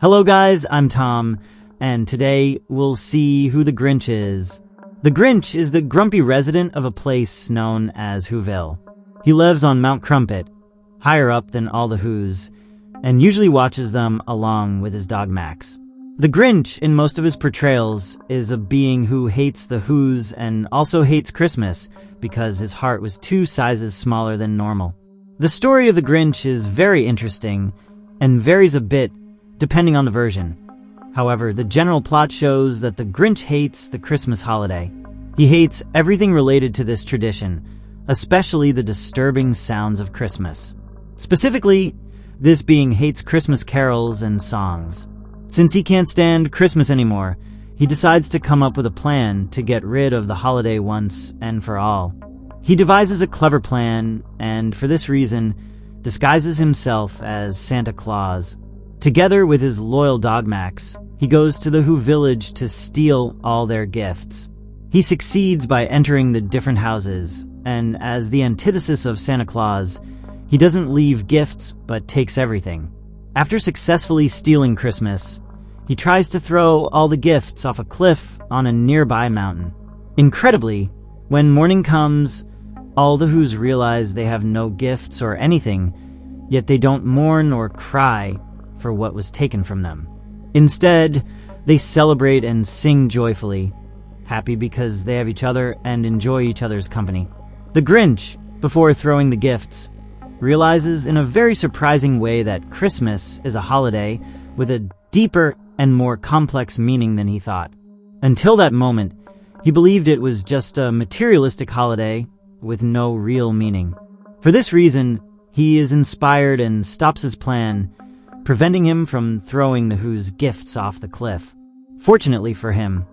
Hello guys, I'm Tom, and today we'll see who the Grinch is. The Grinch is the grumpy resident of a place known as Whoville. He lives on Mount Crumpet, higher up than all the Whos, and usually watches them along with his dog Max. The Grinch, in most of his portrayals, is a being who hates the Whos and also hates Christmas because his heart was 2 sizes smaller than normal. The story of the Grinch is very interesting and varies a bit depending on the version. However, the general plot shows that the Grinch hates the Christmas holiday. He hates everything related to this tradition, especially the disturbing sounds of Christmas. Specifically, this being hates Christmas carols and songs. Since he can't stand Christmas anymore, he decides to come up with a plan to get rid of the holiday once and for all. He devises a clever plan and, for this reason, disguises himself as Santa Claus. Together with his loyal dog Max, he goes to the Who village to steal all their gifts. He succeeds by entering the different houses, and as the antithesis of Santa Claus, he doesn't leave gifts but takes everything. After successfully stealing Christmas, he tries to throw all the gifts off a cliff on a nearby mountain. Incredibly, when morning comes, all the Whos realize they have no gifts or anything, yet they don't mourn or cry for what was taken from them. Instead, they celebrate and sing joyfully, happy because they have each other and enjoy each other's company. The Grinch, before throwing the gifts, realizes in a very surprising way that Christmas is a holiday with a deeper and more complex meaning than he thought. Until that moment, he believed it was just a materialistic holiday with no real meaning. For this reason, he is inspired and stops his plan, preventing him from throwing the Who's gifts off the cliff. Fortunately for him,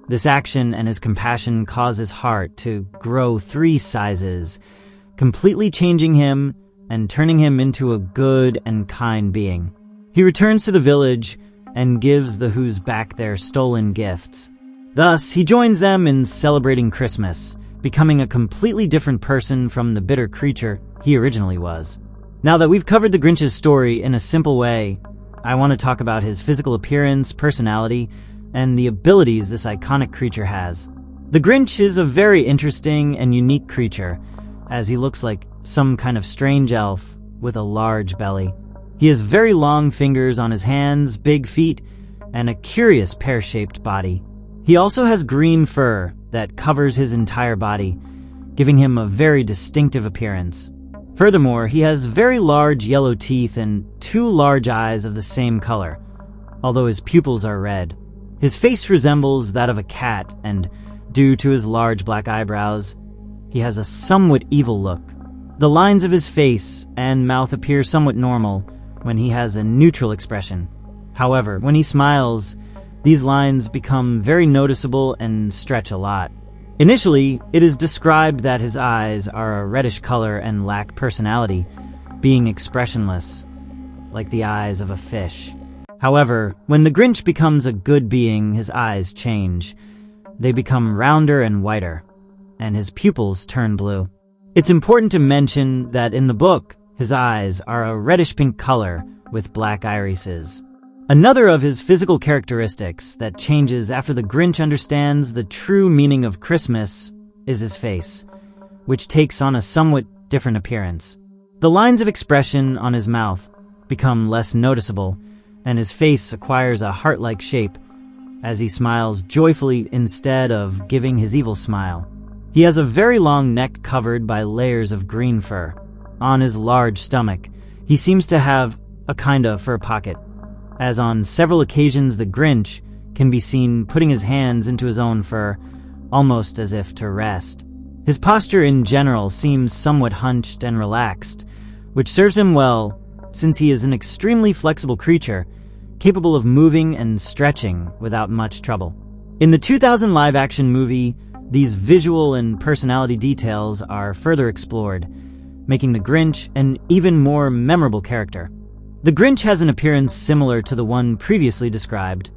this action and his compassion cause his heart to grow 3 sizes, completely changing him and turning him into a good and kind being. He returns to the village and gives the Who's back their stolen gifts. Thus, he joins them in celebrating Christmas, becoming a completely different person from the bitter creature he originally was. Now that we've covered the Grinch's story in a simple way, I want to talk about his physical appearance, personality, and the abilities this iconic creature has. The Grinch is a very interesting and unique creature, as he looks like some kind of strange elf with a large belly. He has very long fingers on his hands, big feet, and a curious pear-shaped body. He also has green fur that covers his entire body, giving him a very distinctive appearance. Furthermore, he has very large yellow teeth and 2 large eyes of the same color, although his pupils are red. His face resembles that of a cat, and due to his large black eyebrows, he has a somewhat evil look. The lines of his face and mouth appear somewhat normal when he has a neutral expression. However, when he smiles, these lines become very noticeable and stretch a lot. Initially, it is described that his eyes are a reddish color and lack personality, being expressionless, like the eyes of a fish. However, when the Grinch becomes a good being, his eyes change. They become rounder and whiter, and his pupils turn blue. It's important to mention that in the book, his eyes are a reddish-pink color with black irises. Another of his physical characteristics that changes after the Grinch understands the true meaning of Christmas is his face, which takes on a somewhat different appearance. The lines of expression on his mouth become less noticeable, and his face acquires a heart-like shape as he smiles joyfully instead of giving his evil smile. He has a very long neck covered by layers of green fur. On his large stomach, he seems to have a kind of fur pocket, as on several occasions the Grinch can be seen putting his hands into his own fur, almost as if to rest. His posture in general seems somewhat hunched and relaxed, which serves him well since he is an extremely flexible creature, capable of moving and stretching without much trouble. In the 2000 live-action movie, these visual and personality details are further explored, making the Grinch an even more memorable character. The Grinch has an appearance similar to the one previously described.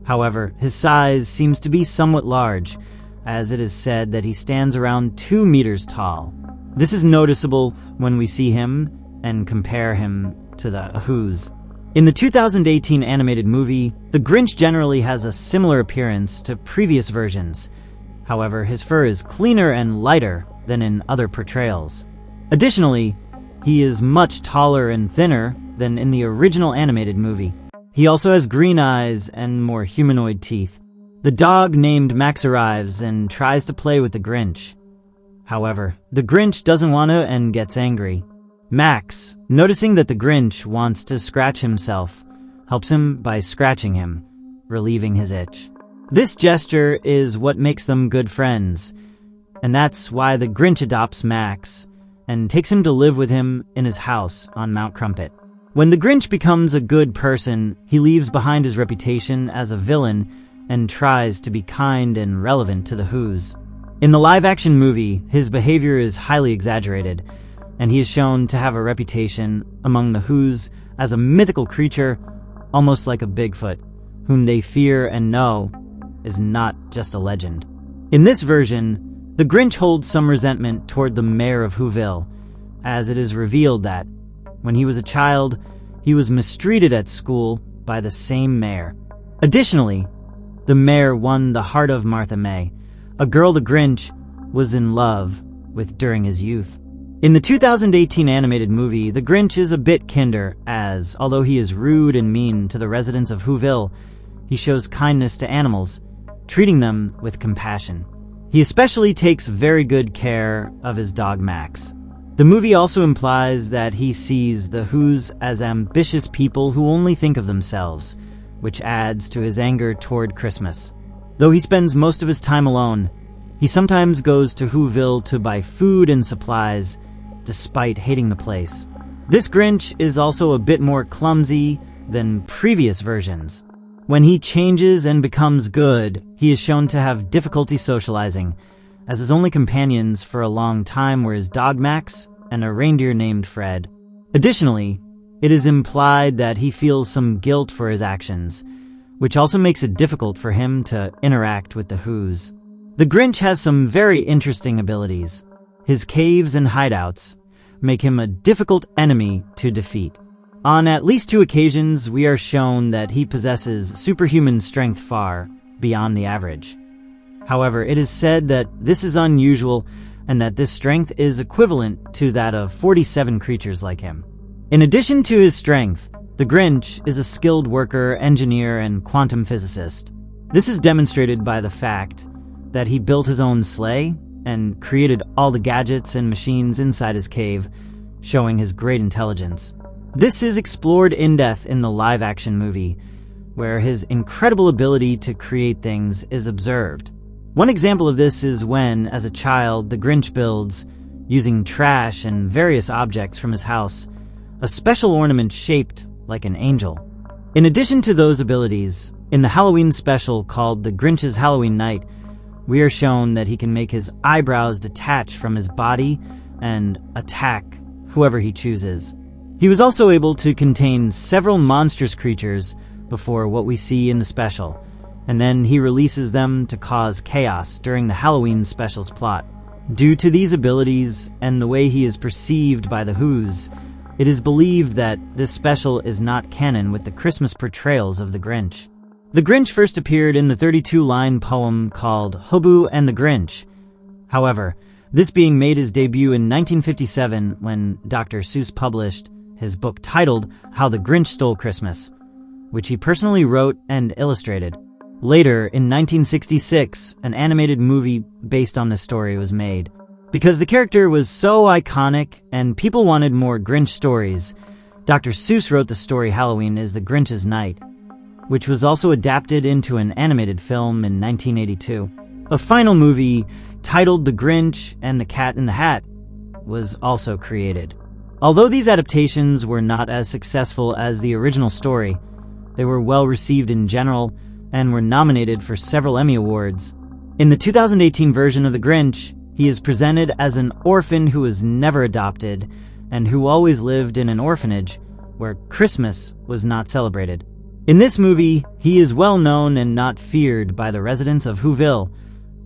However, his size seems to be somewhat large, as it is said that he stands around 2 meters tall. This is noticeable when we see him and compare him to the Who's. In the 2018 animated movie, the Grinch generally has a similar appearance to previous versions. However, his fur is cleaner and lighter than in other portrayals. Additionally, he is much taller and thinner than in the original animated movie. He also has green eyes and more humanoid teeth. The dog named Max arrives and tries to play with the Grinch. However, the Grinch doesn't want to and gets angry. Max, noticing that the Grinch wants to scratch himself, helps him by scratching him, relieving his itch. This gesture is what makes them good friends, and that's why the Grinch adopts Max and takes him to live with him in his house on Mount Crumpet. When the Grinch becomes a good person, he leaves behind his reputation as a villain and tries to be kind and relevant to the Who's. In the live-action movie, his behavior is highly exaggerated, and he is shown to have a reputation among the Who's as a mythical creature, almost like a Bigfoot, whom they fear and know is not just a legend. In this version, the Grinch holds some resentment toward the mayor of Whoville, as it is revealed that, when he was a child, he was mistreated at school by the same mayor. Additionally, the mayor won the heart of Martha May, a girl the Grinch was in love with during his youth. In the 2018 animated movie, the Grinch is a bit kinder, as, although he is rude and mean to the residents of Whoville, he shows kindness to animals, treating them with compassion. He especially takes very good care of his dog Max. The movie also implies that he sees the Who's as ambitious people who only think of themselves, which adds to his anger toward Christmas. Though he spends most of his time alone, he sometimes goes to Whoville to buy food and supplies, despite hating the place. This Grinch is also a bit more clumsy than previous versions. When he changes and becomes good, he is shown to have difficulty socializing, as his only companions for a long time were his dog Max and a reindeer named Fred. Additionally, it is implied that he feels some guilt for his actions, which also makes it difficult for him to interact with the Who's. The Grinch has some very interesting abilities. His caves and hideouts make him a difficult enemy to defeat. On at least 2 occasions, we are shown that he possesses superhuman strength far beyond the average. However, it is said that this is unusual and that this strength is equivalent to that of 47 creatures like him. In addition to his strength, the Grinch is a skilled worker, engineer, and quantum physicist. This is demonstrated by the fact that he built his own sleigh and created all the gadgets and machines inside his cave, showing his great intelligence. This is explored in depth in the live-action movie, where his incredible ability to create things is observed. One example of this is when, as a child, the Grinch builds, using trash and various objects from his house, a special ornament shaped like an angel. In addition to those abilities, in the Halloween special called The Grinch's Halloween Night, we are shown that he can make his eyebrows detach from his body and attack whoever he chooses. He was also able to contain several monstrous creatures before what we see in the special, and then he releases them to cause chaos during the Halloween special's plot. Due to these abilities and the way he is perceived by the Who's, it is believed that this special is not canon with the Christmas portrayals of the Grinch. The Grinch first appeared in the 32-line poem called Hobu and the Grinch. However, this being made his debut in 1957 when Dr. Seuss published his book titled How the Grinch Stole Christmas, which he personally wrote and illustrated. Later, in 1966, an animated movie based on this story was made. Because the character was so iconic and people wanted more Grinch stories, Dr. Seuss wrote the story Halloween is the Grinch's Night, which was also adapted into an animated film in 1982. A final movie, titled The Grinch and the Cat in the Hat, was also created. Although these adaptations were not as successful as the original story, they were well received in general and were nominated for several Emmy Awards. In the 2018 version of The Grinch, he is presented as an orphan who was never adopted and who always lived in an orphanage where Christmas was not celebrated. In this movie, he is well known and not feared by the residents of Whoville,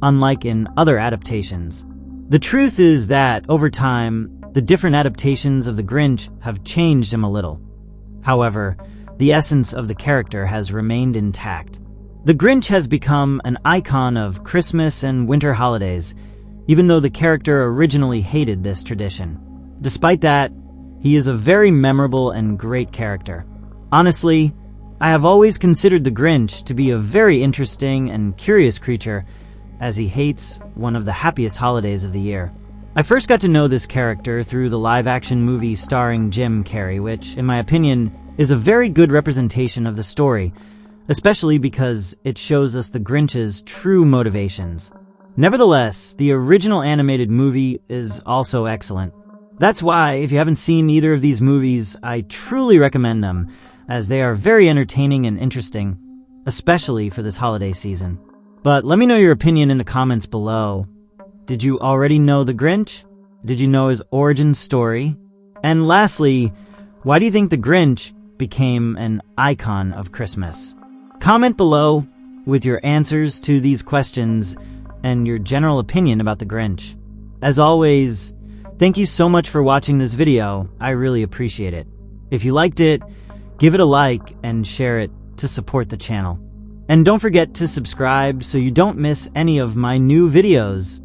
unlike in other adaptations. The truth is that, over time, the different adaptations of The Grinch have changed him a little. However, the essence of the character has remained intact. The Grinch has become an icon of Christmas and winter holidays, even though the character originally hated this tradition. Despite that, he is a very memorable and great character. Honestly, I have always considered the Grinch to be a very interesting and curious creature, as he hates one of the happiest holidays of the year. I first got to know this character through the live-action movie starring Jim Carrey, which, in my opinion, is a very good representation of the story, especially because it shows us the Grinch's true motivations. Nevertheless, the original animated movie is also excellent. That's why, if you haven't seen either of these movies, I truly recommend them, as they are very entertaining and interesting, especially for this holiday season. But let me know your opinion in the comments below. Did you already know the Grinch? Did you know his origin story? And lastly, why do you think the Grinch became an icon of Christmas? Comment below with your answers to these questions and your general opinion about the Grinch. As always, thank you so much for watching this video. I really appreciate it. If you liked it, give it a like and share it to support the channel. And don't forget to subscribe so you don't miss any of my new videos.